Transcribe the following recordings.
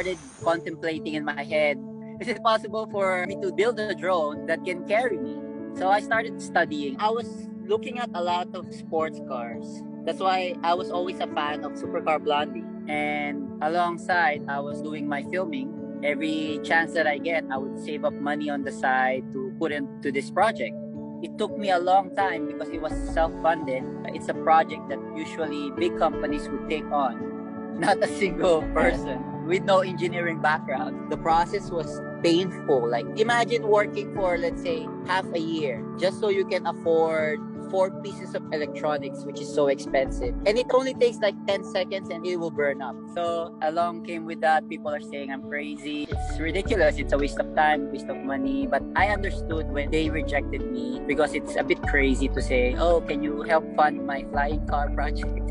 started contemplating in my head, is it possible for me to build a drone that can carry me? So I started studying. I was looking at a lot of sports cars. That's why I was always a fan of Supercar Blondie. And alongside, I was doing my filming. Every chance that I get, I would save up money on the side to put into this project. It took me a long time because it was self-funded. It's a project that usually big companies would take on, not a single person with no engineering background. The process was painful. Like, imagine working for, let's say, half a year just so you can afford 4 pieces of electronics, which is so expensive. And it only takes like 10 seconds and it will burn up. So along came with that, people are saying I'm crazy. It's ridiculous. It's a waste of time, waste of money. But I understood when they rejected me because it's a bit crazy to say, oh, can you help fund my flying car project?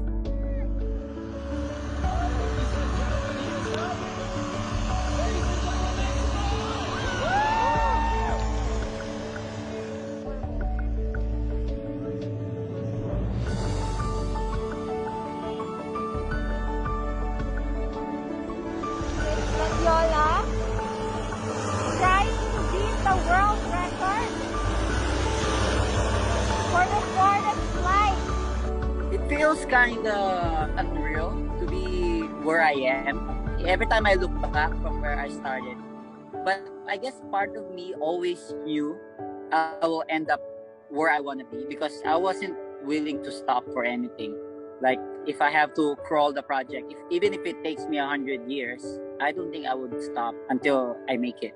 Yola trying to beat the world record for the shortest flight. It feels kind of unreal to be where I am. Every time I look back from where I started. But I guess part of me always knew I will end up where I want to be because I wasn't willing to stop for anything. Like, if I have to crawl the project, even if it takes me 100 years, I don't think I would stop until I make it.